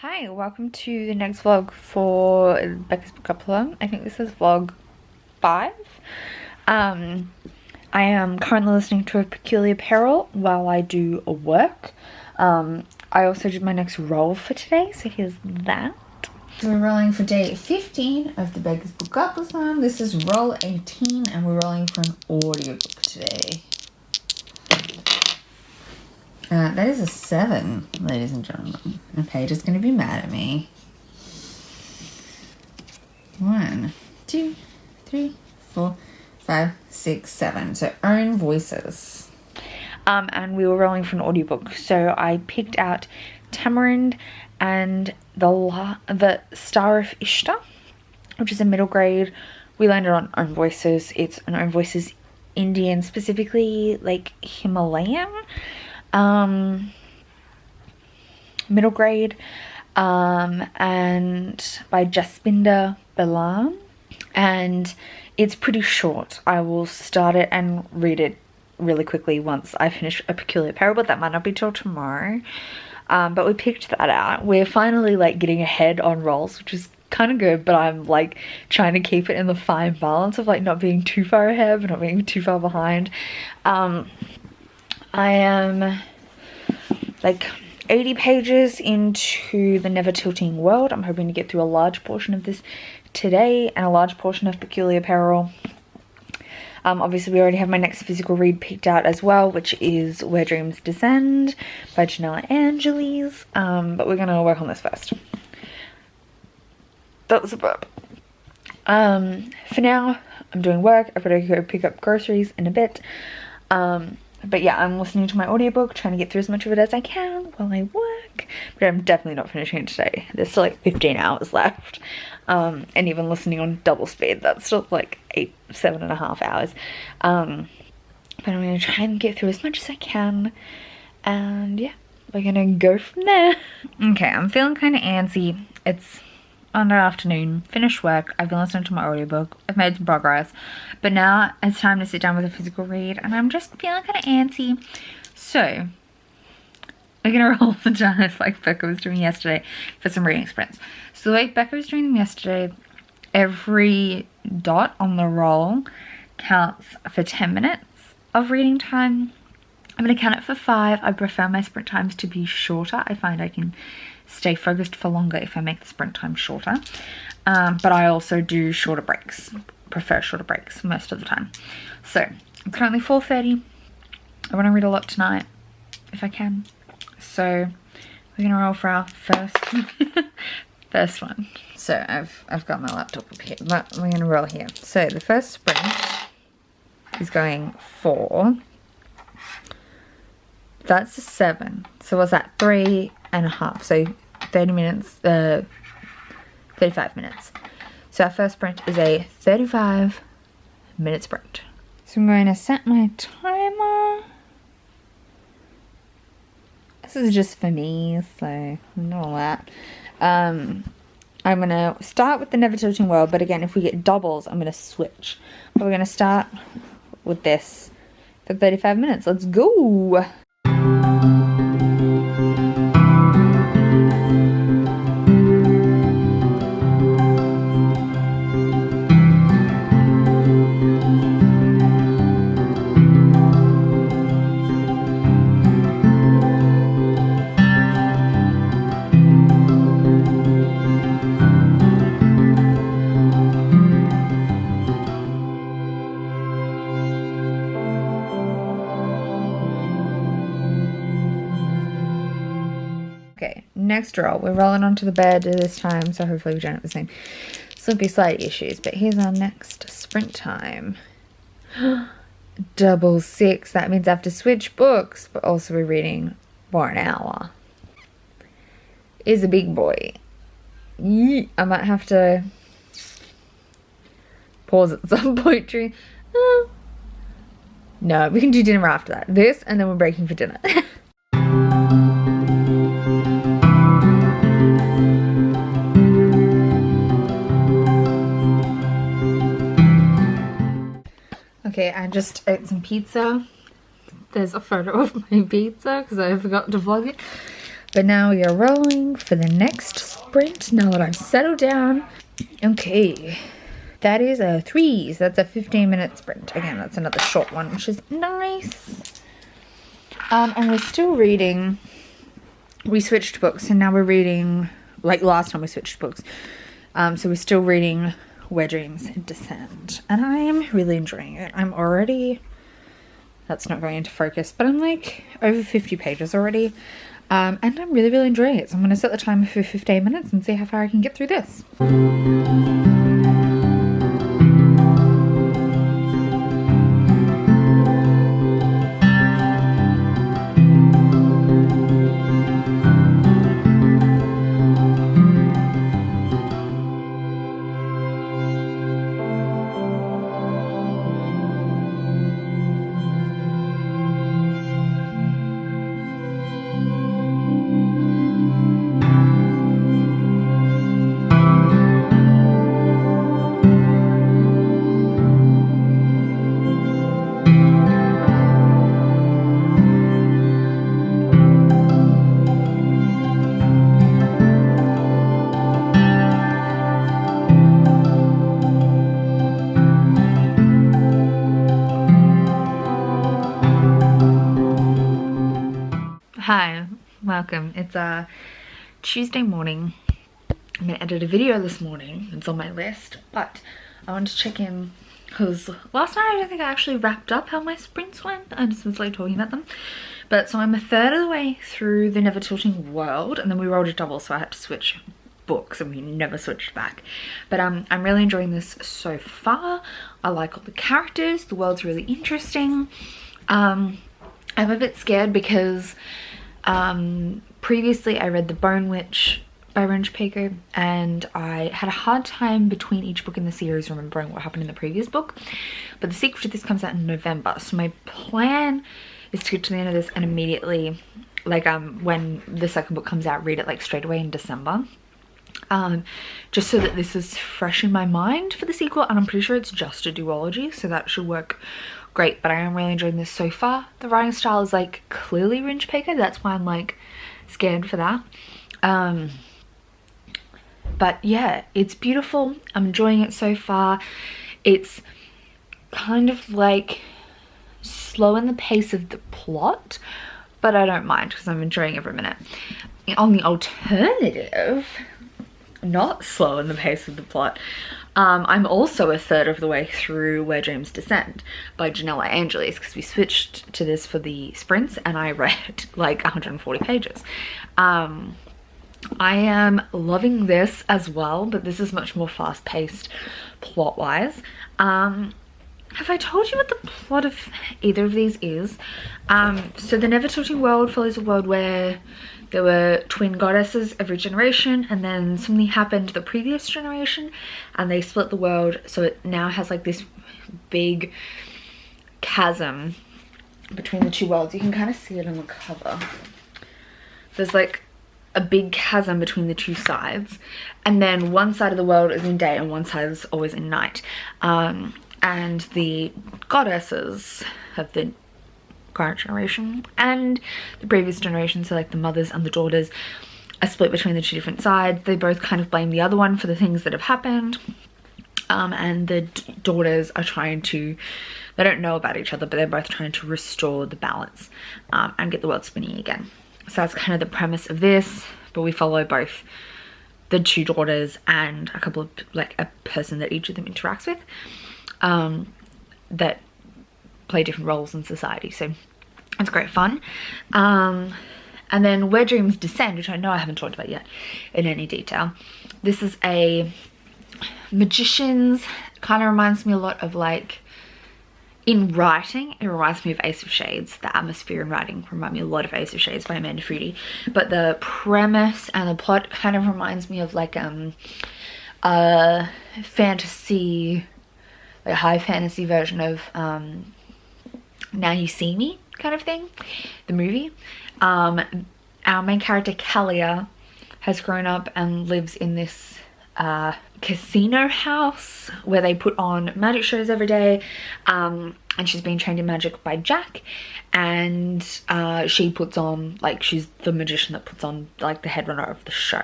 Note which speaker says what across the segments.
Speaker 1: Hi, welcome to the next vlog for Becca's BookoplAthon. I think this is vlog 5. I am currently listening to A Peculiar Peril while I do work. I also did my next roll for today, so here's that. We're rolling for day 15 of the Becca's BookoplAthon. This is roll 18 and we're rolling for an audiobook today. That is a 7, ladies and gentlemen. And Paige is going to be mad at me. 1, 2, 3, 4, 5, 6, 7. So own voices. And we were rolling for an audiobook. So I picked out Tamarind and the Star of Ishtar, which is a middle grade. We landed on own voices. It's an own voices Indian, specifically like Himalayan. Middle grade, and by Jaspinder Balam, and it's pretty short. I will start it and read it really quickly once I finish A Peculiar Peril, but that might not be till tomorrow. But we picked that out. We're finally like getting ahead on rolls, which is kind of good, but I'm like trying to keep it in the fine balance of like not being too far ahead but not being too far behind. I am like 80 pages into the Never Tilting World. I'm hoping to get through a large portion of this today and a large portion of Peculiar Peril. Obviously we already have my next physical read picked out as well, which is Where Dreams Descend by Janella Angeles, but we're gonna work on this first. That was a burp. For now I'm doing work. I've got to go pick up groceries in a bit. But yeah, I'm listening to my audiobook, trying to get through as much of it as I can while I work. But I'm definitely not finishing it today. There's still like 15 hours left. And even listening on double speed, that's still like 7.5 hours. But I'm going to try and get through as much as I can. And yeah, we're going to go from there. Okay, I'm feeling kind of antsy. It's on the afternoon, finished work, I've been listening to my audiobook, I've made some progress, but now it's time to sit down with a physical read and I'm just feeling kind of antsy. So we're gonna roll the dice like Becca was doing yesterday for some reading sprints. So the way Becca was doing them yesterday, every dot on the roll counts for 10 minutes of reading time. I'm gonna count it for 5. I prefer my sprint times to be shorter. I find I can stay focused for longer if I make the sprint time shorter, but I also do shorter breaks, prefer shorter breaks most of the time. So it's currently 4:30. I want to read a lot tonight if I can, so we're gonna roll for our first one. So I've got my laptop up here, but we're gonna roll here. So the first sprint is going 4. That's a 7. So what's that? 3.5. So 30 minutes, 35 minutes. So our first sprint is a 35-minute sprint. So I'm going to set my timer. This is just for me, so not all that. I'm going to start with the Never Tilting World, but again, if we get doubles, I'm going to switch. But we're going to start with this for 35 minutes. Let's go! Okay, next roll. We're rolling onto the bed this time, so hopefully we don't have the same slippy slidey issues. But here's our next sprint time. Double 6. That means I have to switch books, but also we're reading for an hour. Is a big boy. I might have to pause at some point during... No, we can do dinner after that. This, and then we're breaking for dinner. Okay, I just ate some pizza. There's a photo of my pizza because I forgot to vlog it. But now we are rolling for the next sprint now that I've settled down. Okay, that is a 3, so that's a 15-minute sprint. Again, that's another short one, which is nice. And we're still reading. We switched books, and now we're reading, like last time we switched books. So we're still reading Where Dreams Descend, and I am really enjoying it. I'm already, that's not going into focus, but I'm like over 50 pages already. And I'm really, really enjoying it. So I'm going to set the timer for 15 minutes and see how far I can get through this. Hi, welcome. It's Tuesday morning. I'm gonna edit a video this morning. It's on my list, but I wanted to check in because last night I don't think I actually wrapped up how my sprints went. I just was like talking about them. But so I'm a third of the way through the Never Tilting World, and then we rolled a double, so I had to switch books and we never switched back. But I'm really enjoying this so far. I like all the characters. The world's really interesting. I'm a bit scared because previously I read The Bone Witch by Wrench Paper, and I had a hard time between each book in the series remembering what happened in the previous book. But the sequel to this comes out in November, so my plan is to get to the end of this and immediately, like when the second book comes out, read it like straight away in December. Just so that this is fresh in my mind for the sequel, and I'm pretty sure it's just a duology, so that should work great. But I am really enjoying this so far. The writing style is like clearly Wrench Paper, that's why I'm like scared for that. But yeah, it's beautiful. I'm enjoying it so far. It's kind of like slow in the pace of the plot, but I don't mind because I'm enjoying every minute. On the alternative, not slow in the pace of the plot, I'm also a third of the way through Where Dreams Descend by Janella Angeles, because we switched to this for the sprints and I read like 140 pages. I am loving this as well, but this is much more fast-paced plot-wise. Have I told you what the plot of either of these is? So the Never Tilting World follows a world where there were twin goddesses every generation, and then something happened the previous generation and they split the world, so it now has like this big chasm between the two worlds. You can kind of see it on the cover. There's like a big chasm between the two sides, and then one side of the world is in day and one side is always in night. And the goddesses of the current generation and the previous generation, so like the mothers and the daughters, are split between the two different sides. They both kind of blame the other one for the things that have happened, and the daughters are trying to, they don't know about each other, but they're both trying to restore the balance and get the world spinning again. So that's kind of the premise of this, but we follow both the two daughters and a couple of, like a person that each of them interacts with, that play different roles in society. So it's great fun. And then Where Dreams Descend, which I know I haven't talked about yet in any detail. This is a magician's, kind of reminds me a lot of like, in writing, it reminds me of Ace of Shades. The atmosphere in writing remind me a lot of Ace of Shades by Amanda Fruity. But the premise and the plot kind of reminds me of like a fantasy, like a high fantasy version of Now You See Me kind of thing, the movie. Our main character Kalia has grown up and lives in this casino house where they put on magic shows every day, and she's being trained in magic by Jack, and she puts on, like, she's the magician that puts on, like, the head runner of the show.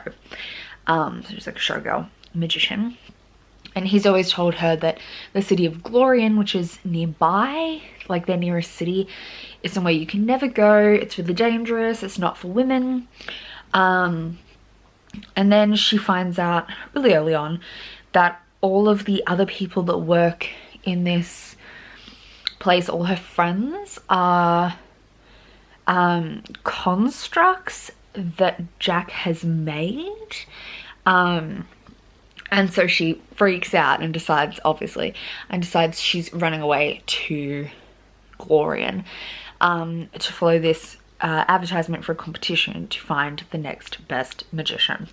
Speaker 1: So she's like a showgirl magician, and he's always told her that the city of Glorian, which is nearby, like their nearest city, is somewhere you can never go. It's really dangerous, it's not for women. And then she finds out really early on that all of the other people that work in this place, all her friends, are constructs that Jack has made. And so she freaks out and decides, obviously, she's running away to Glorian to follow this advertisement for a competition to find the next best magician.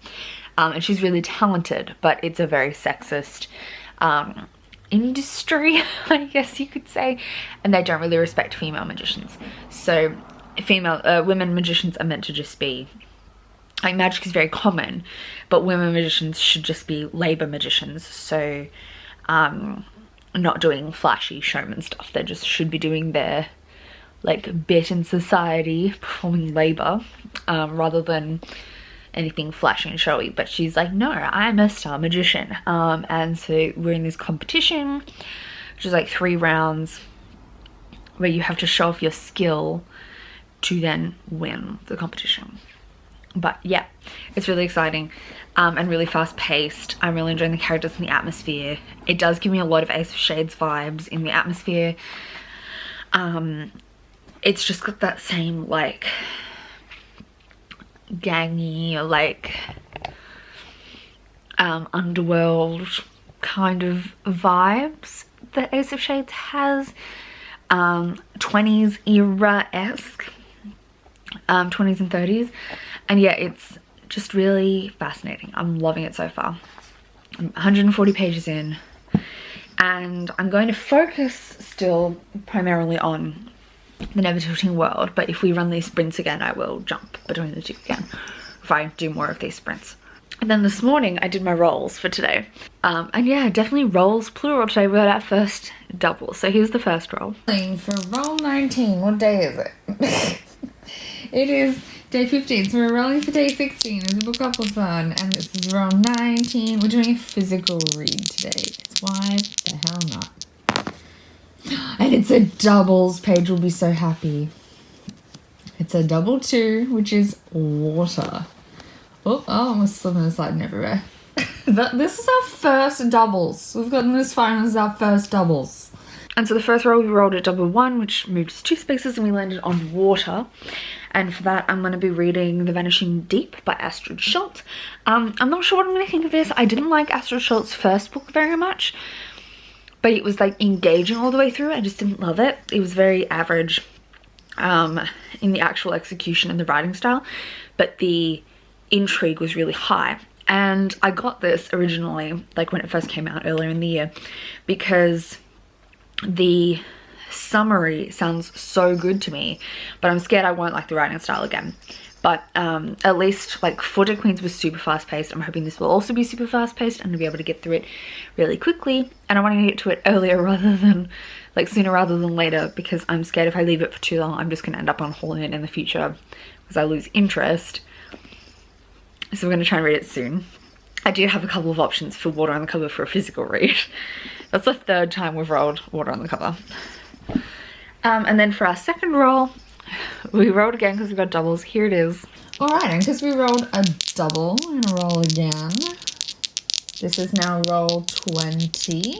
Speaker 1: And she's really talented, but it's a very sexist industry, I guess you could say, and they don't really respect female magicians. So women magicians are meant to just be, like, magic is very common, but women magicians should just be labor magicians. So not doing flashy showman stuff. They just should be doing their, like, bit in society, performing labor, rather than anything flashy and showy. But she's like, no, I'm a star magician. And so we're in this competition, which is like 3 rounds where you have to show off your skill to then win the competition. But yeah, it's really exciting and really fast paced. I'm really enjoying the characters and the atmosphere. It does give me a lot of Ace of Shades vibes in the atmosphere. It's just got that same, like, gangy, like, underworld kind of vibes that Ace of Shades has. 20s era-esque, 20s and 30s. And yeah, it's just really fascinating. I'm loving it so far. I'm 140 pages in, and I'm going to focus still primarily on the Never Tilting World, but if we run these sprints again, I will jump between the two again if I do more of these sprints. And then this morning I did my rolls for today, and yeah, definitely rolls plural today. We got our first double. So here's the first roll. For roll 19, what day is it? It is day 15, so we're rolling for day 16 as a BookoplAthon, and this is roll 19. We're doing a physical read today. It's why the hell not? And it's a doubles. Paige will be so happy. It's a double 2, which is water. Oh, I'm slipping and sliding everywhere. This is our first doubles. We've gotten this far and this is our first doubles. And so the first roll we rolled at double 1, which moved us 2 spaces, and we landed on water. And for that, I'm going to be reading The Vanishing Deep by Astrid Schultz. I'm not sure what I'm going to think of this. I didn't like Astrid Schultz's first book very much, but it was, like, engaging all the way through. I just didn't love it. It was very average in the actual execution and the writing style, but the intrigue was really high. And I got this originally, like, when it first came out earlier in the year, because the summary sounds so good to me, but I'm scared I won't like the writing style again. But at least, like, Footer Queens was super fast paced. I'm hoping this will also be super fast paced and to be able to get through it really quickly. And I want to get to it earlier rather than, like, sooner rather than later, because I'm scared if I leave it for too long, I'm just going to end up unhauling it in the future because I lose interest. So we're going to try and read it soon. I do have a couple of options for water on the cover for a physical read. That's the 3rd time we've rolled water on the cover. And then for our second roll, we rolled again because we got doubles. Here it is. Alright, and because we rolled a double, I'm going to roll again. This is now roll 20.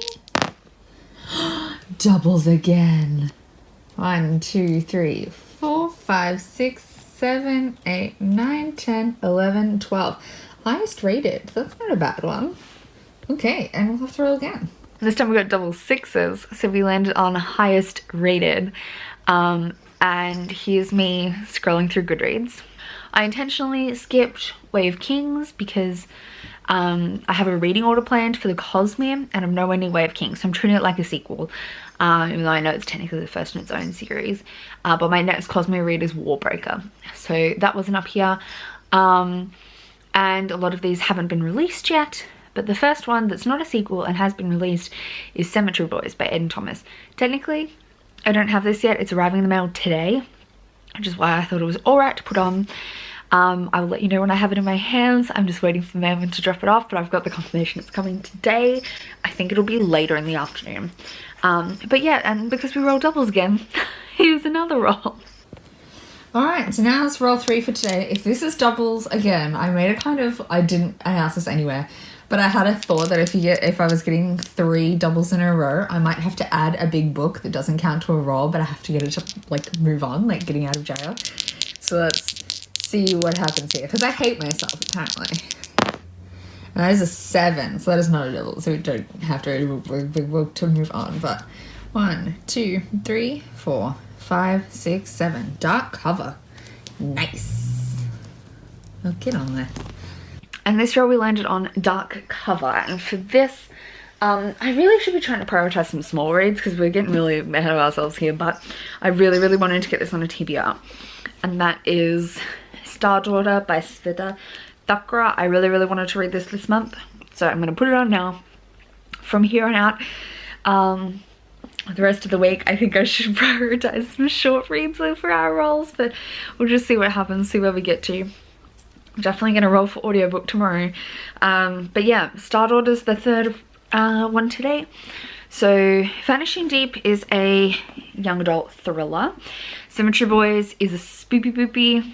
Speaker 1: Doubles again. 1, 2, 3, 4, 5, 6, 7, 8, 9, 10, 11, 12. Highest rated. That's not a bad one. Okay, and we'll have to roll again. This time we got double 6s, so we landed on highest rated. And here's me scrolling through Goodreads. I intentionally skipped Way of Kings because I have a reading order planned for the Cosmere, and I'm nowhere near Way of Kings, so I'm treating it like a sequel, even though I know it's technically the first in its own series. But my next Cosmere read is Warbreaker, so that wasn't up here. And a lot of these haven't been released yet, But the first one that's not a sequel and has been released is Cemetery Boys by Ed and Thomas. Technically, I don't have this yet. It's arriving in the mail today, which is why I thought it was alright to put on. I will let you know when I have it in my hands. I'm just waiting for the mailman to drop it off, but I've got the confirmation it's coming today. I think it'll be later in the afternoon. But yeah, and because we roll doubles again, here's another roll.
Speaker 2: Alright, so now it's roll 3 for today. If this is doubles, again, I didn't announce this anywhere, but I had a thought that if I was getting 3 doubles in a row, I might have to add a big book that doesn't count to a roll, but I have to get it to, like, move on, like getting out of jail. So let's see what happens here, because I hate myself, apparently. And that is a 7, so that is not a double, so we don't have to add a big book to move on, but 1, 2, 3, 4, 5, 6, 7. Dark cover. Nice. I'll get on there.
Speaker 1: And this row we landed on dark cover, and for this, I really should be trying to prioritize some small reads because we're getting really ahead of ourselves here, but I really wanted to get this on a TBR, and that is Star Daughter by Sveta Thakra. I really wanted to read this month, so I'm going to put it on now. From here on out, the rest of the week, I think I should prioritize some short reads for our rolls, but we'll just see what happens, see where we get to. I'm definitely going to roll for audiobook tomorrow. But yeah, Star Daughter's the third one today. So Vanishing Deep is a young adult thriller. Cemetery Boys is a spoopy boopy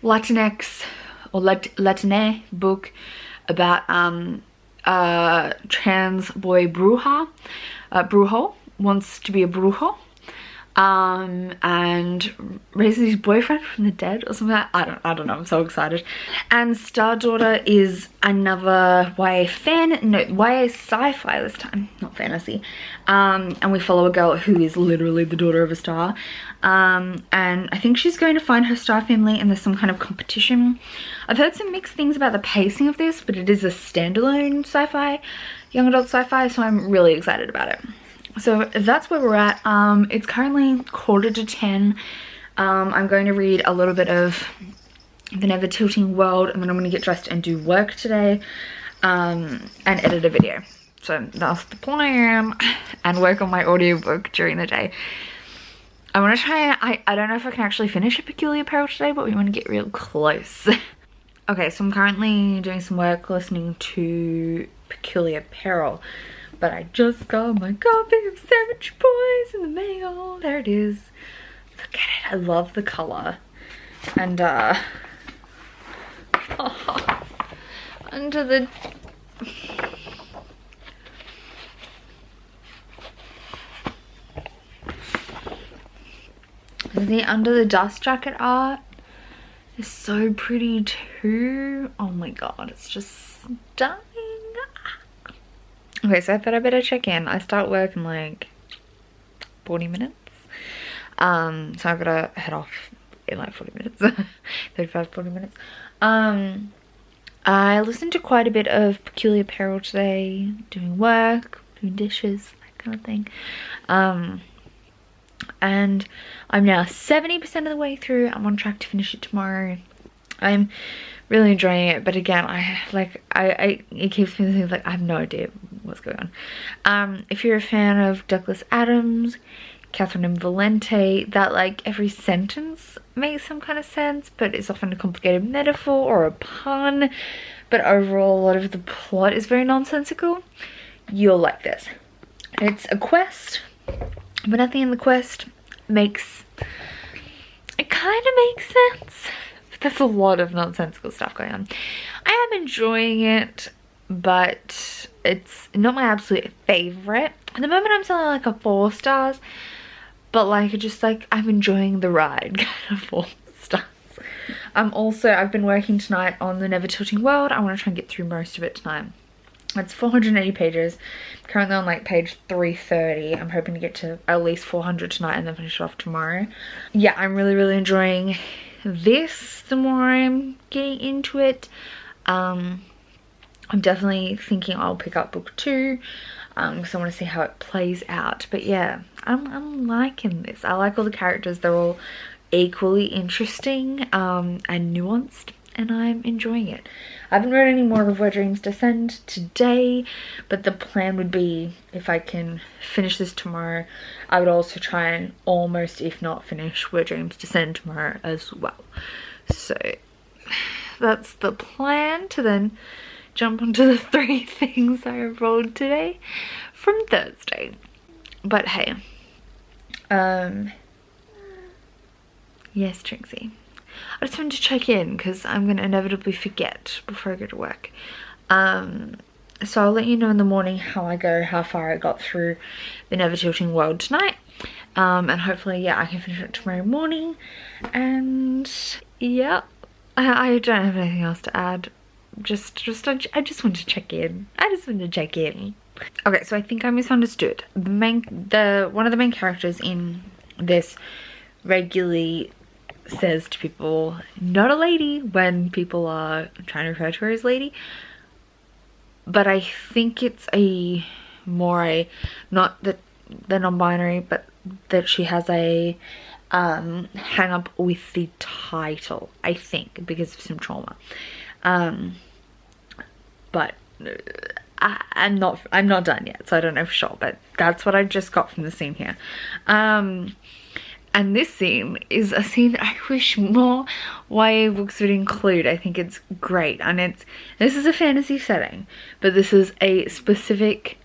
Speaker 1: Latinx or Latine book about trans boy Brujo wants to be a brujo and raises his boyfriend from the dead or something like that. I don't know, I'm so excited. And Star Daughter is another YA sci-fi this time, not fantasy. And we follow a girl who is literally the daughter of a star. And I think she's going to find her star family and there's some kind of competition. I've heard some mixed things about the pacing of this, but it is a standalone sci-fi, young adult sci-fi, so I'm really excited about it. So that's where we're at. It's currently 9:45. I'm going to read a little bit of The Never Tilting World, and then I'm going to get dressed and do work today, and edit a video. So that's the plan, and work on my audiobook during the day. I want to try, I don't know if I can actually finish A Peculiar Peril today, but we want to get real close. Okay, so I'm currently doing some work listening to Peculiar Peril, but I just got my copy of Cemetery Boys in the mail. There it is. Look at it. I love the color. And under the under the dust jacket art is so pretty too. Oh my god, it's just stunning. Okay, so I thought I better check in. I start work in like 40 minutes. So I've got to head off in like 40 minutes. 35, 40 minutes. I listened to quite a bit of Peculiar Peril today, doing work, doing dishes, that kind of thing. And I'm now 70% of the way through. I'm on track to finish it tomorrow. I'm really enjoying it, but again, it keeps me thinking, like, I have no idea what's going on. If you're a fan of Douglas Adams, Catherine and Valente, that like every sentence makes some kind of sense, but it's often a complicated metaphor or a pun, but overall a lot of the plot is very nonsensical, you'll like this. It's a quest, but nothing in the quest kind of makes sense. But there's a lot of nonsensical stuff going on. I am enjoying it, but it's not my absolute favorite. At the moment I'm selling like a 4 stars, but like I'm enjoying the ride kind of 4 stars. I've been working tonight on The Never Tilting World. I want to try and get through most of it tonight. It's 480 pages. I'm currently on like page 330. I'm hoping to get to at least 400 tonight and then finish it off tomorrow. Yeah, I'm really enjoying this the more I'm getting into it. I'm definitely thinking I'll pick up book 2 because I want to see how it plays out. But yeah, I'm liking this. I like all the characters. They're all equally interesting and nuanced. and I'm enjoying it. I haven't read any more of Where Dreams Descend today, but the plan would be, if I can finish this tomorrow, I would also try and almost, if not finish, Where Dreams Descend tomorrow as well. So that's the plan, to then jump onto the 3 things I rolled today from Thursday. But hey, yes, Trixie, I just wanted to check in because I'm going to inevitably forget before I go to work. So I'll let you know in the morning how I go, how far I got through the Never Tilting World tonight. And hopefully, yeah, I can finish it tomorrow morning. And yeah, I don't have anything else to add. I just wanted to check in. Okay, so I think I misunderstood. One of the main characters in this regularly says to people, not a lady, when people are trying to refer to her as lady. But I think it's not that they're non-binary, but that she has a hang up with the title, I think, because of some trauma. But I'm not done yet, so I don't know for sure, but that's what I just got from the scene here. And this scene is a scene that I wish more YA books would include. I think it's great, and this is a fantasy setting, but this is a specific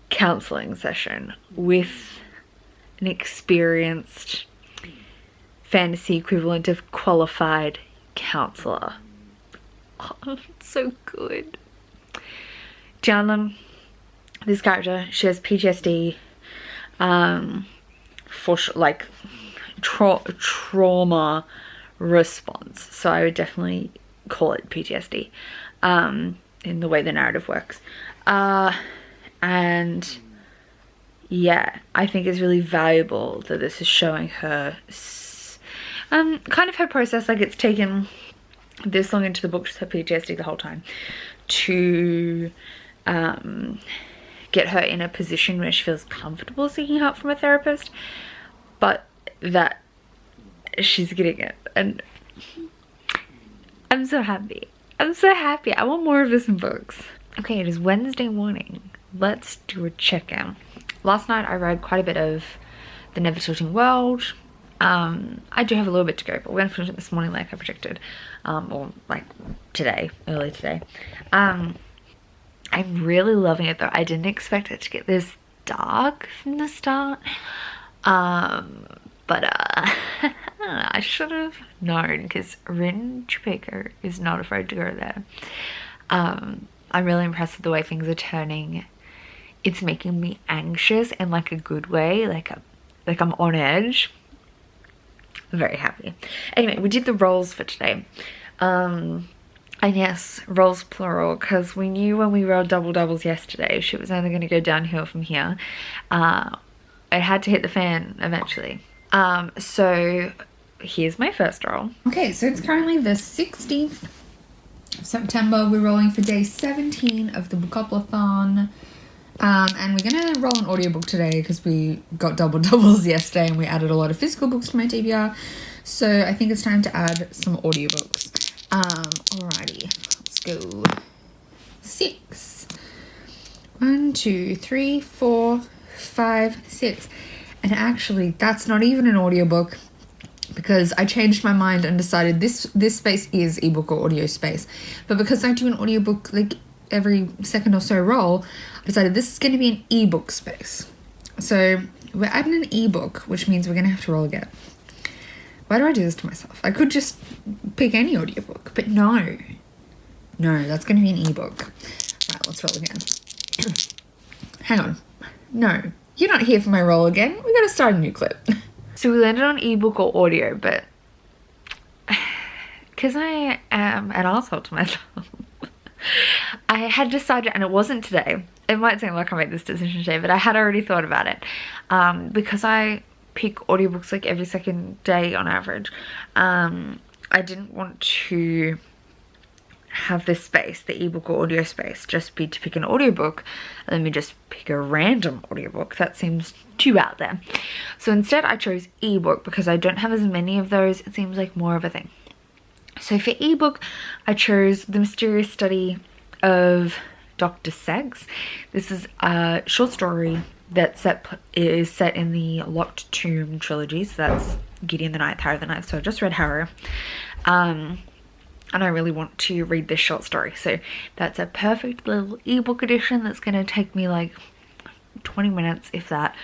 Speaker 1: counseling session with an experienced fantasy equivalent of qualified counselor. Oh, it's so good. Jianlin, this character, she has PTSD, for like trauma response. So I would definitely call it PTSD, in the way the narrative works. And yeah, I think it's really valuable that this is showing her kind of her process. Like, it's taken this long into the book, just her PTSD the whole time, to get her in a position where she feels comfortable seeking help from a therapist, but that she's getting it, and I'm so happy. I want more of this in books. Okay, it is Wednesday morning. Let's do a check-in. Last night I read quite a bit of The Never Tilting World. I do have a little bit to go, but we're gonna finish it this morning like I predicted, or like early today. I'm really loving it though. I didn't expect it to get this dark from the start, but I should have known, because Rin Chupeko is not afraid to go there. I'm really impressed with the way things are turning. It's making me anxious in like a good way, like I'm on edge. I'm very happy. Anyway, we did the rolls for today. And yes, rolls plural, because we knew when we rolled doubles yesterday, shit was only going to go downhill from here. It had to hit the fan eventually. So here's my first roll.
Speaker 2: Okay, so it's currently the 16th of September. We're rolling for day 17 of the BookoplAthon. And we're going to roll an audiobook today because we got doubles yesterday and we added a lot of physical books to my TBR. So I think it's time to add some audiobooks. Alrighty, let's go. 6. 1, 2, 3, 4, 5, 6. And actually, that's not even an audiobook, because I changed my mind and decided this space is ebook or audio space. But because I do an audiobook like every second or so roll, I decided this is going to be an ebook space. So we're adding an ebook, which means we're going to have to roll again. Why do I do this to myself? I could just pick any audiobook, but no, that's going to be an ebook. Right, let's roll again. Hang on. No, you're not here for my roll again. We got to start a new clip.
Speaker 1: So we landed on ebook or audio, but because I am an arsehole to myself, I had decided, and it wasn't today, it might seem like I made this decision today, but I had already thought about it, because I pick audiobooks like every second day on average. I didn't want to have this space, the ebook or audio space, just be to pick an audiobook and then we just pick a random audiobook. That seems too out there. So instead I chose ebook because I don't have as many of those. It seems like more of a thing. So for ebook, I chose The Mysterious Study of Dr. Sex. This is a short story that is set in the Locked Tomb trilogy. So that's Gideon the Ninth, Harrow the Ninth. So I just read Harrow. And I really want to read this short story. So that's a perfect little ebook edition that's going to take me like 20 minutes, if that,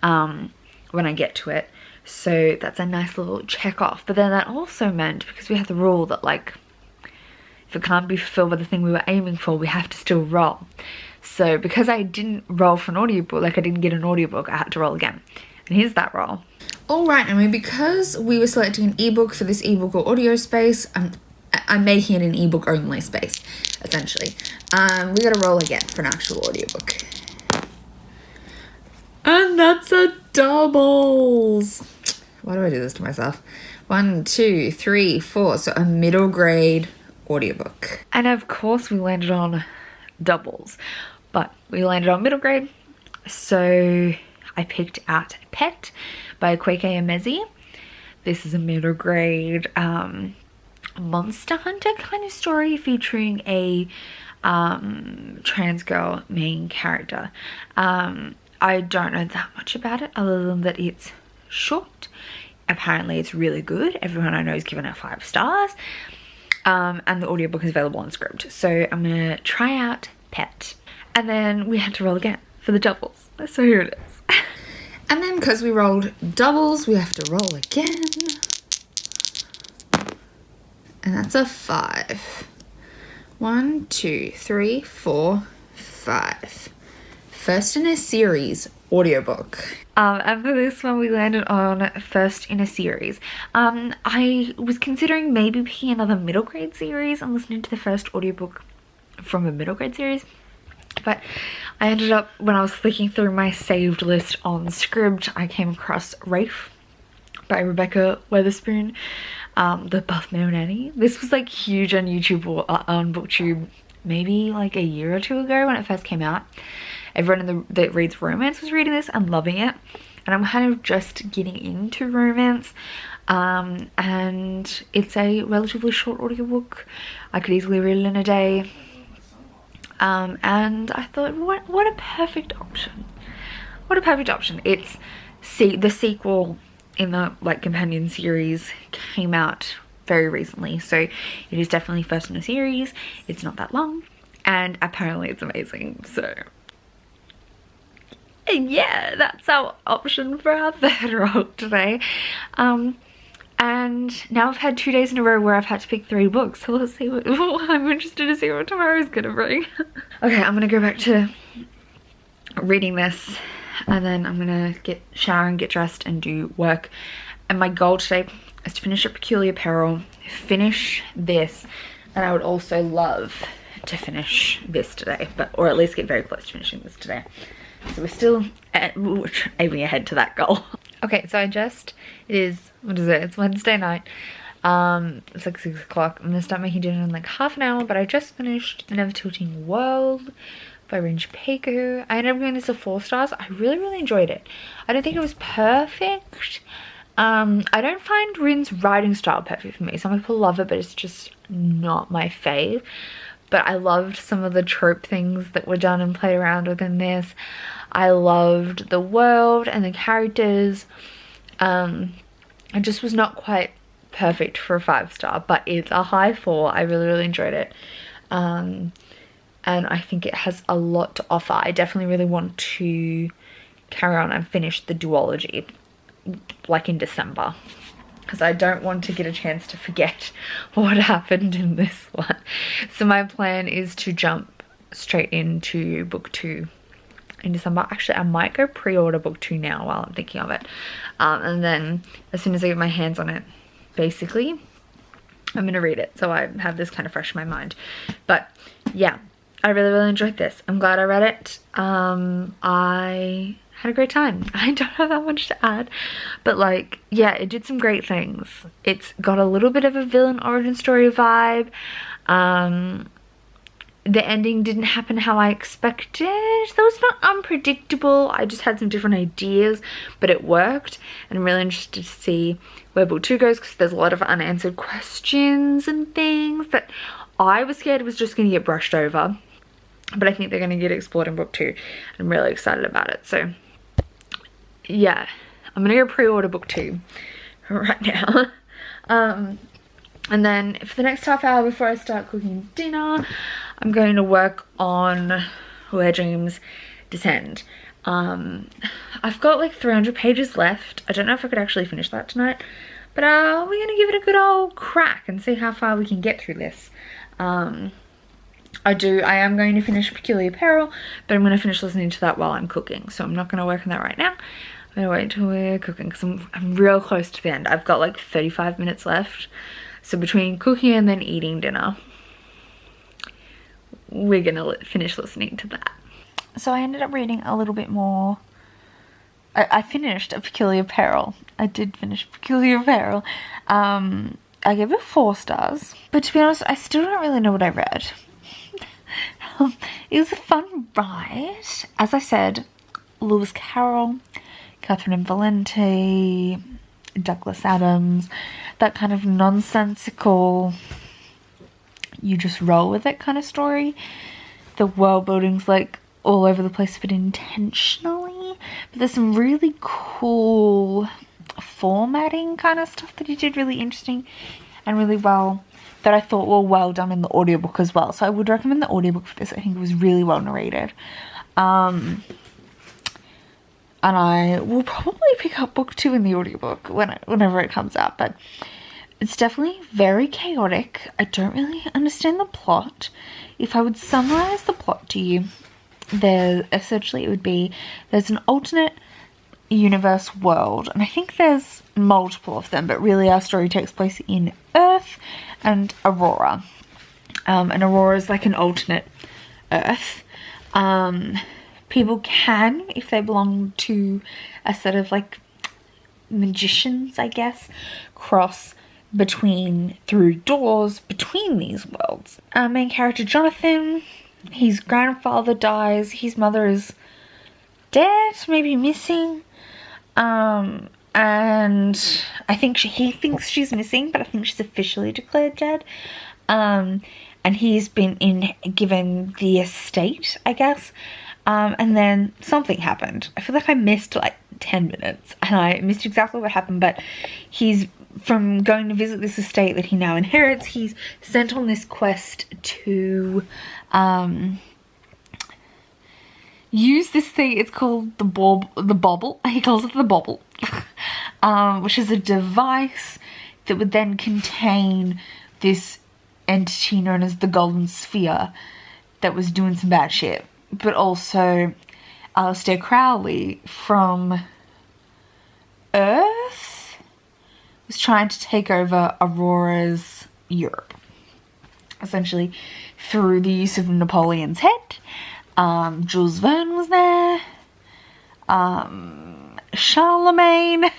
Speaker 1: when I get to it. So that's a nice little check off. But then that also meant, because we have the rule that like, if it can't be fulfilled by the thing we were aiming for, we have to still roll. So because I didn't roll for an audiobook, like I didn't get an audiobook, I had to roll again. And here's that roll. All right, I mean, because we were selecting an ebook for this ebook or audio space, I'm making it an ebook only space, essentially. We gotta roll again for an actual audiobook. And that's a doubles. Why do I do this to myself? 1, 2, 3, 4. So a middle grade audiobook. And of course we landed on doubles, but we landed on middle grade. So I picked out Pet by Kweke Emezi. This is a middle grade monster hunter kind of story featuring a trans girl main character. I don't know that much about it other than that it's short. Apparently it's really good. Everyone I know has given it 5 stars. And the audiobook is available on Scribd. So I'm gonna try out Pet. And then we had to roll again for the doubles. So here it is. And then because we rolled doubles, we have to roll again. And that's a 5. 1, 2, 3, 4, 5. First in a series audiobook. And for this one we landed on first in a series. I was considering maybe picking another middle grade series and listening to the first audiobook from a middle grade series. But I ended up, when I was flicking through my saved list on Scribd, I came across Rafe by Rebecca Weatherspoon, the Buff Male Nanny. This was like huge on YouTube or on BookTube maybe like a year or 2 ago when it first came out. Everyone that reads romance was reading this and loving it, and I'm kind of just getting into romance, and it's a relatively short audiobook. I could easily read it in a day, and I thought, what a perfect option. What a perfect option. It's the sequel in the like companion series came out very recently, so it is definitely first in a series. It's not that long, and apparently it's amazing. So yeah, that's our option for our third roll today. And now I've had 2 days in a row where I've had to pick 3 books, so let's see what I'm interested to see what tomorrow's gonna bring. Okay, I'm gonna go back to reading this, and then I'm gonna shower and get dressed and do work. And my goal today is to finish up Peculiar Peril, finish this, and I would also love to finish this today, or at least get very close to finishing this today. So we're still aiming ahead to that goal. Okay, so what is it? It's Wednesday night. It's like 6 o'clock. I'm gonna start making dinner in like half an hour, but I just finished The Never Tilting World by Ringe Peiko. I ended up giving this a 4 stars. I really enjoyed it. I don't think it was perfect. I don't find Rin's writing style perfect for me. Some people love it, but it's just not my fave. But I loved some of the trope things that were done and played around with in this. I loved the world and the characters. It just was not quite perfect for a 5-star, but it's a high 4. I really enjoyed it. And I think it has a lot to offer. I definitely really want to carry on and finish the duology like in December, because I don't want to get a chance to forget what happened in this one. So my plan is to jump straight into book 2 in December. Actually, I might go pre-order book 2 now while I'm thinking of it, and then as soon as I get my hands on it, basically I'm gonna read it, so I have this kind of fresh in my mind. But yeah, I really enjoyed this. I'm glad I read it. I had a great time. I don't have that much to add, but like, yeah, it did some great things. It's got a little bit of a villain origin story vibe. the ending didn't happen how I expected. That was not unpredictable. I just had some different ideas, but it worked. And I'm really interested to see where book 2 goes, because there's a lot of unanswered questions and things that I was scared was just going to get brushed over. But I think they're going to get explored in book 2. I'm really excited about it. So yeah, I'm going to go pre-order book 2 right now. And then for the next half hour before I start cooking dinner, I'm going to work on Where Dreams Descend. I've got like 300 pages left. I don't know if I could actually finish that tonight, but we're going to give it a good old crack and see how far we can get through this. I am going to finish Peculiar Peril, but I'm going to finish listening to that while I'm cooking. So I'm not going to work on that right now. I'm going to wait until we're cooking, because I'm real close to the end. I've got like 35 minutes left. So between cooking and then eating dinner, we're going to finish listening to that. So I ended up reading a little bit more. I finished A Peculiar Peril. I did finish Peculiar Peril. I gave it 4 stars. But to be honest, I still don't really know what I read. It was a fun ride. As I said, Lewis Carroll, Catherine Valente, Douglas Adams, that kind of nonsensical, you just roll with it kind of story. The world building's like all over the place, but intentionally. But there's some really cool formatting kind of stuff that he did really interesting and really well, that I thought were well done in the audiobook as well. So I would recommend the audiobook for this. I think it was really well narrated. And I will probably pick up book 2 in the audiobook whenever it comes out, but it's definitely very chaotic. I don't really understand the plot. If I would summarize the plot to you, essentially it would be, there's an alternate universe world, and I think there's multiple of them, but really our story takes place in Earth and Aurora. And Aurora is like an alternate Earth. People can, if they belong to a set of like magicians, I guess, cross through doors between these worlds. Our main character, Jonathan, his grandfather dies, his mother is dead, maybe missing, and I think he thinks she's missing, but I think she's officially declared dead. And he's been given the estate, I guess. And then something happened. I feel like I missed like 10 minutes and I missed exactly what happened, but he's, from going to visit this estate that he now inherits, he's sent on this quest to use this thing. It's called the bauble. He calls it the bauble, which is a device that would then contain this entity known as the Golden Sphere that was doing some bad shit. But also Aleister Crowley from Earth was trying to take over Aurora's Europe, essentially through the use of Napoleon's head. Jules Verne was there. Charlemagne.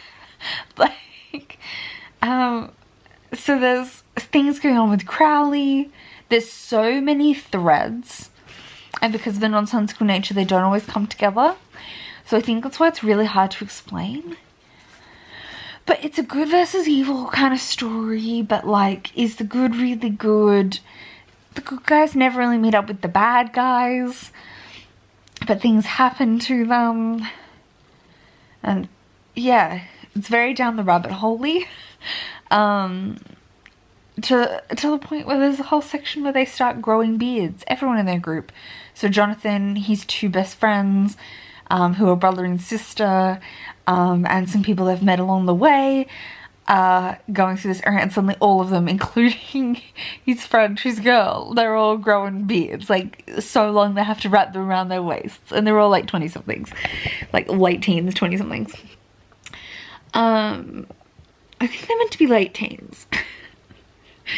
Speaker 1: So there's things going on with Crowley. There's so many threads. And because of the nonsensical nature, they don't always come together. So I think that's why it's really hard to explain. But it's a good versus evil kind of story. But like, is the good really good? The good guys never really meet up with the bad guys. But things happen to them. And yeah, it's very down the rabbit hole-y. To the point where there's a whole section where they start growing beards. Everyone in their group. So Jonathan, his 2 best friends, who are brother and sister, and some people they've met along the way, going through this area, and suddenly all of them, including his friend, his girl, they're all growing beards, like so long they have to wrap them around their waists, and they're all like 20-somethings, like late teens, 20-somethings. I think they're meant to be late teens.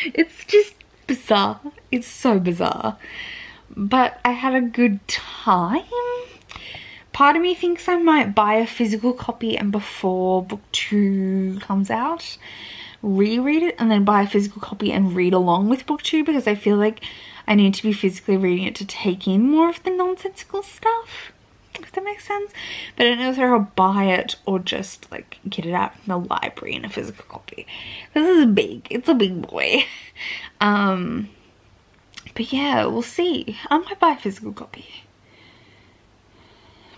Speaker 1: It's just bizarre. It's so bizarre. But I had a good time. Part of me thinks I might buy a physical copy and before book 2 comes out, reread it and then buy a physical copy and read along with book 2, because I feel like I need to be physically reading it to take in more of the nonsensical stuff, if that makes sense. But I don't know whether I'll buy it or just like get it out from the library in a physical copy. This is big. It's a big boy. But yeah, we'll see. I might buy a physical copy.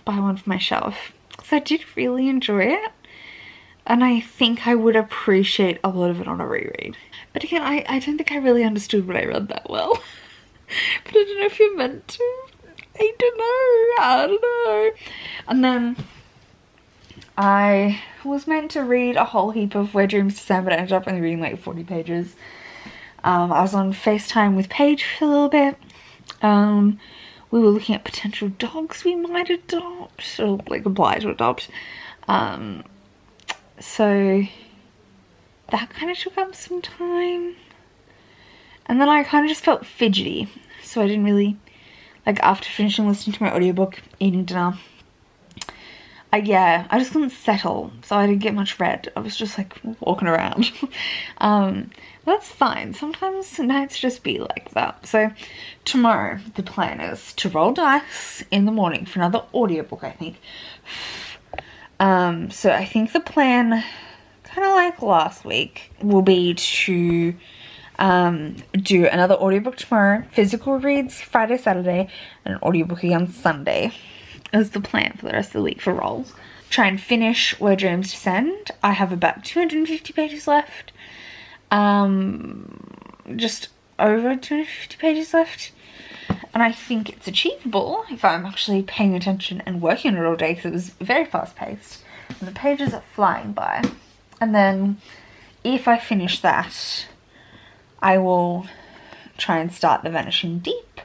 Speaker 1: Buy one for my shelf. Because I did really enjoy it. And I think I would appreciate a lot of it on a reread. But again, I don't think I really understood what I read that well. But I don't know if you're meant to. I don't know. And then I was meant to read a whole heap of Where Dreams Descend, but I ended up only reading like 40 pages. I was on FaceTime with Paige for a little bit. We were looking at potential dogs we might adopt, or like apply to adopt. So that kind of took up some time. And then I kind of just felt fidgety. So I didn't really, like after finishing listening to my audiobook, eating dinner, I just couldn't settle. So I didn't get much read. I was just like walking around. That's fine. Sometimes nights just be like that. So tomorrow the plan is to roll dice in the morning for another audiobook, I think. So I think the plan, kind of like last week, will be to do another audiobook tomorrow, physical reads Friday, Saturday, and an audiobook again Sunday. Is the plan for the rest of the week for rolls. Try and finish Where Dreams Descend. I have about 250 pages left. Just over 250 pages left. And I think it's achievable if I'm actually paying attention and working on it all day, because it was very fast paced. And the pages are flying by. And then if I finish that, I will try and start The Vanishing Deep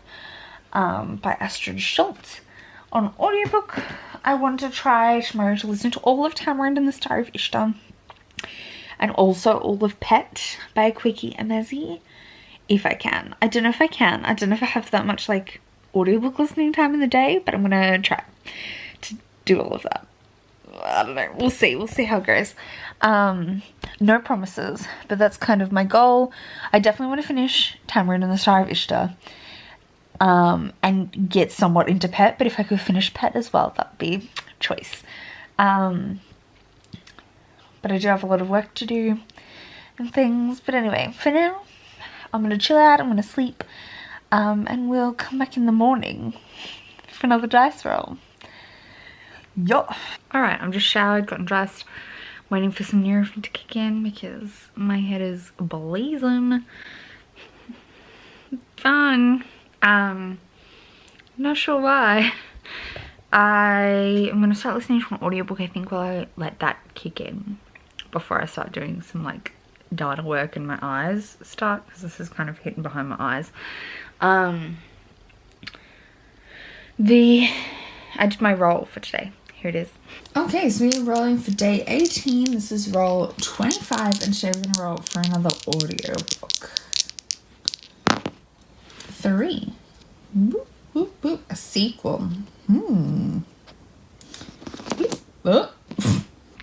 Speaker 1: by Astrid Schultz. On audiobook, I want to try tomorrow to listen to all of Tamarind and the Star of Ishtar, and also all of Pet by Quickie Emezi, if I can. I don't know if I can. I don't know if I have that much like audiobook listening time in the day, but I'm gonna try to do all of that. I don't know. We'll see. We'll see how it goes. No promises, but that's kind of my goal. I definitely want to finish Tamarind and the Star of Ishtar. And get somewhat into Pet, but if I could finish Pet as well, that'd be choice. But I do have a lot of work to do and things. But anyway, for now, I'm gonna chill out, I'm gonna sleep, and we'll come back in the morning for another dice roll. Yo! Alright, I'm just showered, gotten dressed, waiting for some Nurofen to kick in because my head is blazing. Fun. Not sure why. I am gonna start listening to an audiobook, I think, while I let that kick in before I start doing some like data work and my eyes start, because this is kind of hidden behind my eyes. I did my roll for today. Here it is.
Speaker 2: Okay, so we are rolling for day 18. This is roll 25, and today we're going to roll for another audiobook. 3. Boop, boop, boop. A sequel. Oh.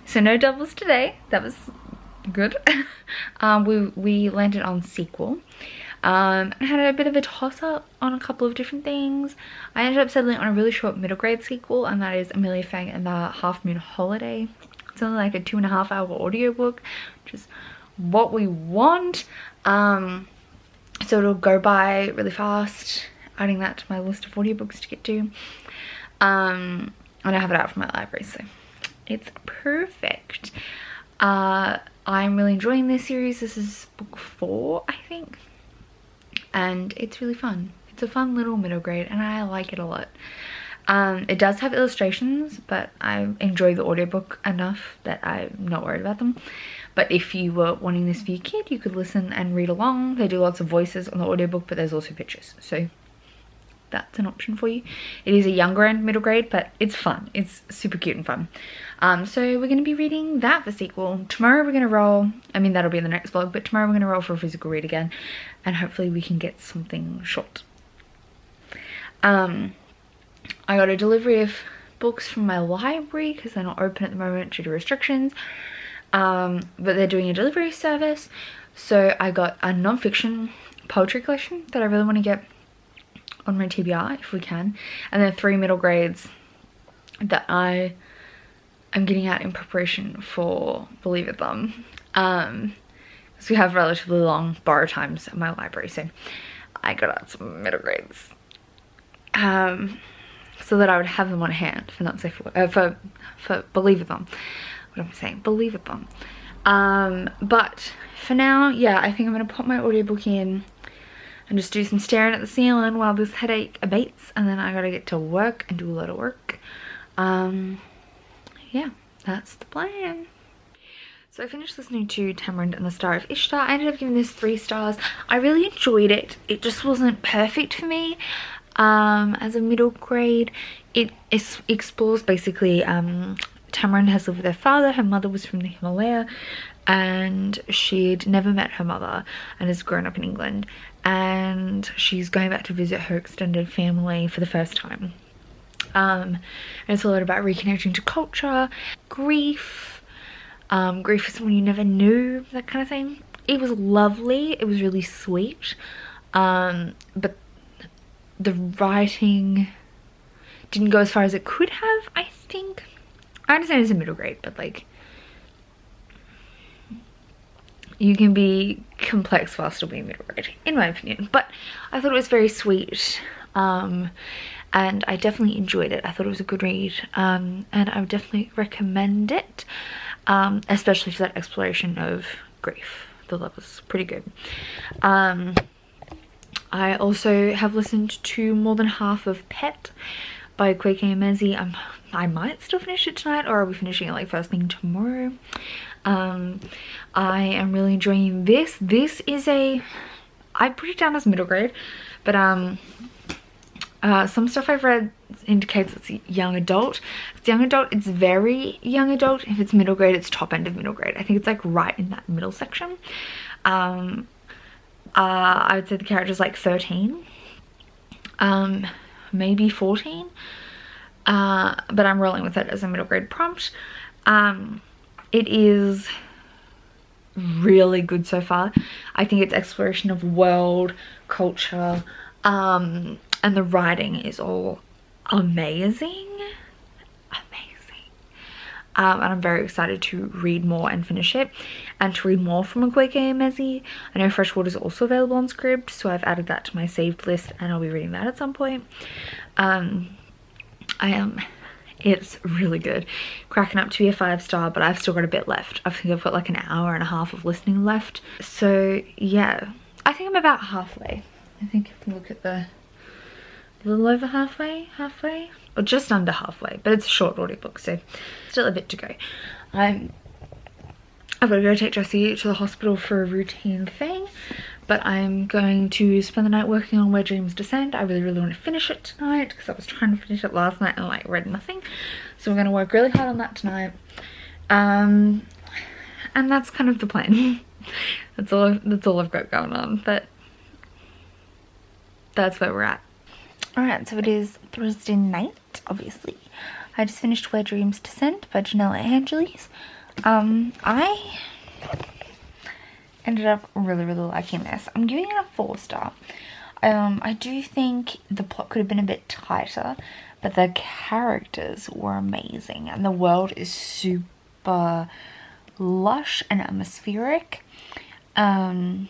Speaker 1: So no doubles today. That was good. We landed on sequel. I had a bit of a toss-up on a couple of different things. I ended up settling on a really short middle grade sequel, and that is Amelia Fang and the Half Moon Holiday. It's only like a 2.5 hour audiobook, which is what we want. So it'll go by really fast, adding that to my list of audiobooks to get to. And I have it out from my library, so it's perfect. I'm really enjoying this series. This is book 4, I think. And it's really fun. It's a fun little middle grade, and I like it a lot. It does have illustrations, but I enjoy the audiobook enough that I'm not worried about them. But if you were wanting this for your kid, you could listen and read along. They do lots of voices on the audiobook, but there's also pictures, so that's an option for you. It is a younger end middle grade, but it's fun. It's super cute and fun. So we're going to be reading that for sequel. Tomorrow we're going to roll, I mean that'll be in the next vlog, but tomorrow we're going to roll for a physical read again, and hopefully we can get something short. I got a delivery of books from my library because they're not open at the moment due to restrictions, but they're doing a delivery service. So I got a non-fiction poetry collection that I really want to get on my TBR if we can, and then 3 middle grades that I am getting out in preparation for BookoplAthon. Because we have relatively long borrow times at my library, so I got out some middle grades. So that I would have them on hand for not safe for BookoplAthon. What am I saying? BookoplAthon. But for now, yeah, I think I'm gonna pop my audiobook in and just do some staring at the ceiling while this headache abates, and then I gotta get to work and do a lot of work. Yeah, that's the plan. So I finished listening to Tamarind and the Star of Ishtar. I ended up giving this 3 stars. I really enjoyed it. It just wasn't perfect for me. As a middle grade, it explores basically, Tamarind has lived with her father. Her mother was from the Himalaya, and she'd never met her mother and has grown up in England, and she's going back to visit her extended family for the first time. And it's a lot about reconnecting to culture, grief, grief for someone you never knew, that kind of thing. It was lovely. It was really sweet, but the writing didn't go as far as it could have, I think. I understand it's a middle grade, but like, you can be complex while still being middle grade, in my opinion. But I thought it was very sweet, and I definitely enjoyed it. I thought it was a good read, and I would definitely recommend it, especially for that exploration of grief. The love was pretty good. I also have listened to more than half of Pet by Emezi. I might still finish it tonight, or I'll be finishing it like first thing tomorrow. I am really enjoying this. This is I put it down as middle grade, but some stuff I've read indicates it's young adult. If it's young adult, it's very young adult. If it's middle grade, it's top end of middle grade. I think it's like right in that middle section. I would say the character's like 13, maybe 14, but I'm rolling with it as a middle grade prompt. It is really good so far. I think it's exploration of world, culture, and the writing is all amazing. And I'm very excited to read more and finish it, and to read more from Emezi. I know Freshwater is also available on Scribd, so I've added that to my saved list, and I'll be reading that at some point. It's really good. Cracking up to be a 5-star, but I've still got a bit left. I think I've got like an hour and a half of listening left. So yeah, I think I'm about halfway. I think if you look at a little over halfway, or just under halfway, but it's a short audiobook, so still a bit to go. I've got to go take Jessie to the hospital for a routine thing, but I'm going to spend the night working on Where Dreams Descend. I really want to finish it tonight, because I was trying to finish it last night and like read nothing, so we're going to work really hard on that tonight. And that's kind of the plan. that's all I've got going on, but that's where we're at. Alright, so it is Thursday night, obviously. I just finished Where Dreams Descend by Janella Angeles. I ended up really liking this. I'm giving it a 4-star. I do think the plot could have been a bit tighter, but the characters were amazing, and the world is super lush and atmospheric. I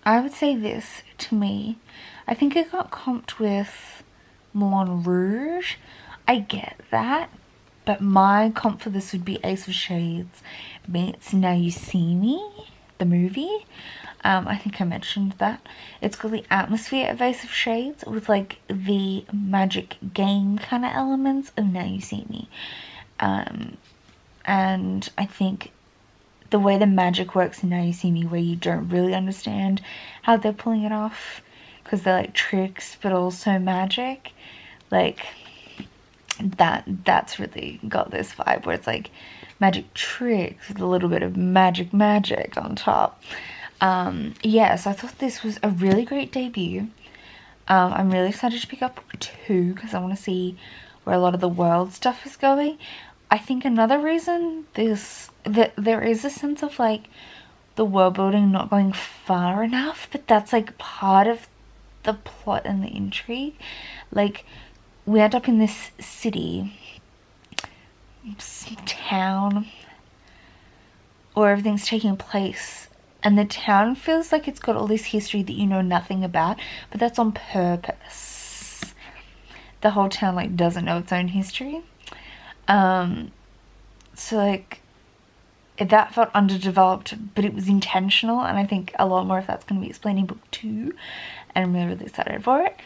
Speaker 1: would say this, to me, I think it got comped with Moulin Rouge. I get that, but my comp for this would be Ace of Shades meets Now You See Me, the movie. I think I mentioned that. It's got the atmosphere of Ace of Shades with like the magic game kind of elements of Now You See Me. And I think the way the magic works in Now You See Me, where you don't really understand how they're pulling it off, because they're like tricks but also magic, like that's really got this vibe where it's like magic tricks with a little bit of magic on top. Yeah, so I thought this was a really great debut. I'm really excited to pick up book 2 because I want to see where a lot of the world stuff is going. I think another reason that there is a sense of like the world building not going far enough, but that's like part of the plot and the intrigue. Like, we end up in this city, town, where everything's taking place, and the town feels like it's got all this history that you know nothing about, but that's on purpose. The whole town, like, doesn't know its own history. So, like, that felt underdeveloped, but it was intentional, and I think a lot more of that's going to be explained in book 2, and I'm really, really excited for it.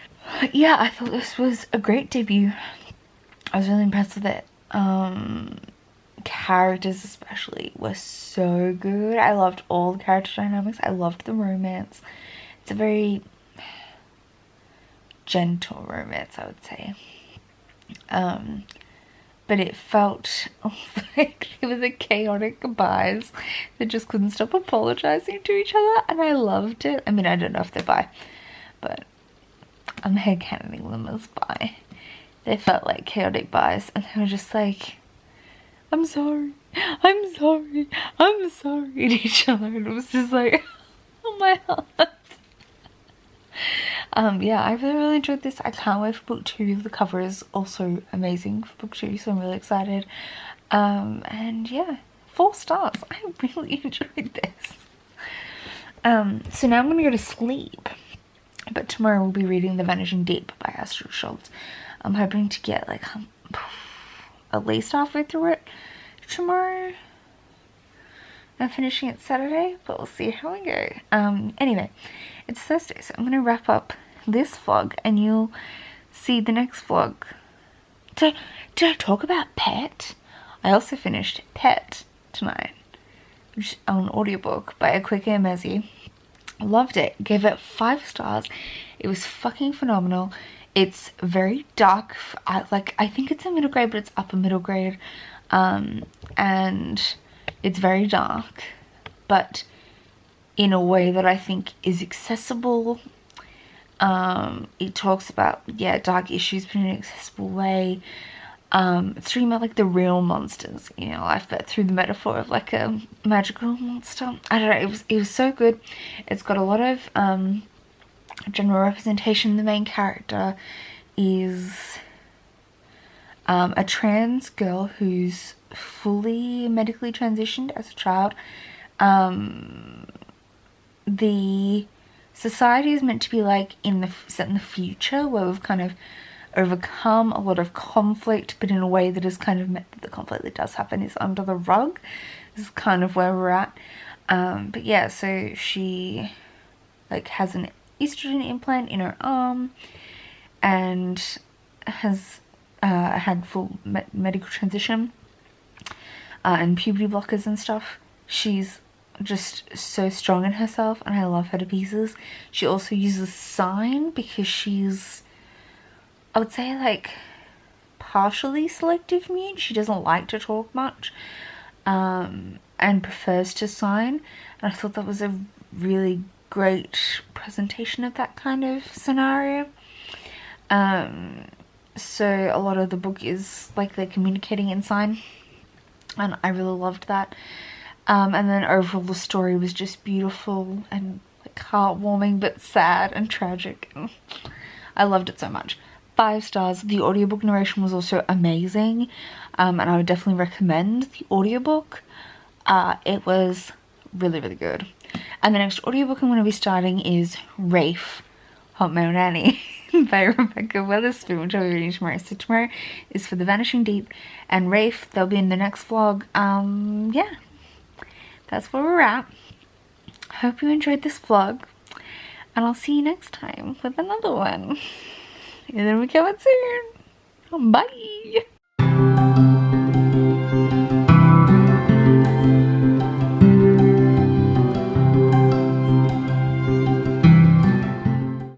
Speaker 1: Yeah, I thought this was a great debut. I was really impressed with it. Characters especially were so good. I loved all the character dynamics. I loved the romance. It's a very gentle romance, I would say. But it felt like there were the chaotic goodbyes that just couldn't stop apologizing to each other, and I loved it. I mean, I don't know if they're bi, but I'm headcanoning them as bi. They felt like chaotic buys, and they were just like, I'm sorry, I'm sorry, I'm sorry to each other, and it was just like, oh my heart. Yeah, I really, really enjoyed this. I can't wait for book 2. The cover is also amazing for book 2, so I'm really excited. And yeah, 4 stars. I really enjoyed this. So now I'm gonna go to sleep, but tomorrow we'll be reading The Vanishing Deep by Astrid Schultz. I'm hoping to get like at least halfway through it tomorrow. I'm finishing it Saturday, but we'll see how we go. Anyway, it's Thursday, so I'm gonna wrap up this vlog, and you'll see the next vlog. Did I talk about Pet? I also finished Pet tonight, which is an audiobook by Akiko Emezi. Loved it. Gave it 5 stars. It was fucking phenomenal. It's very dark. I think it's a middle grade, but it's upper middle grade. And it's very dark, but in a way that I think is accessible. It talks about, yeah, dark issues, but in an accessible way. It's talking about like the real monsters in your life, but through the metaphor of like a magical monster. I don't know, it was so good. It's got a lot of general representation. The main character is a trans girl who's fully medically transitioned as a child. The society is meant to be like set in the future, where we've kind of overcome a lot of conflict, but in a way that is kind of meant that the conflict that does happen is under the rug. This is kind of where we're at. But yeah, so she like has an estrogen implant in her arm, and has had full medical transition and puberty blockers and stuff. She's just so strong in herself, and I love her to pieces. She also uses sign because she's, I would say, like partially selective mute. She doesn't like to talk much, and prefers to sign, and I thought that was a really great presentation of that kind of scenario. So a lot of the book is like they're communicating in sign, and I really loved that. And then overall the story was just beautiful and like heartwarming, but sad and tragic. I loved it so much. 5 stars. The audiobook narration was also amazing, and I would definitely recommend the audiobook. It was really, really good. And the next audiobook I'm going to be starting is Rafe, Hotmail Nanny by Rebecca Weatherspoon, which I'll be reading tomorrow. So tomorrow is for The Vanishing Deep, and Rafe, they'll be in the next vlog. Yeah, that's where we're at. Hope you enjoyed this vlog, and I'll see you next time with another one. And then we come out soon. Bye!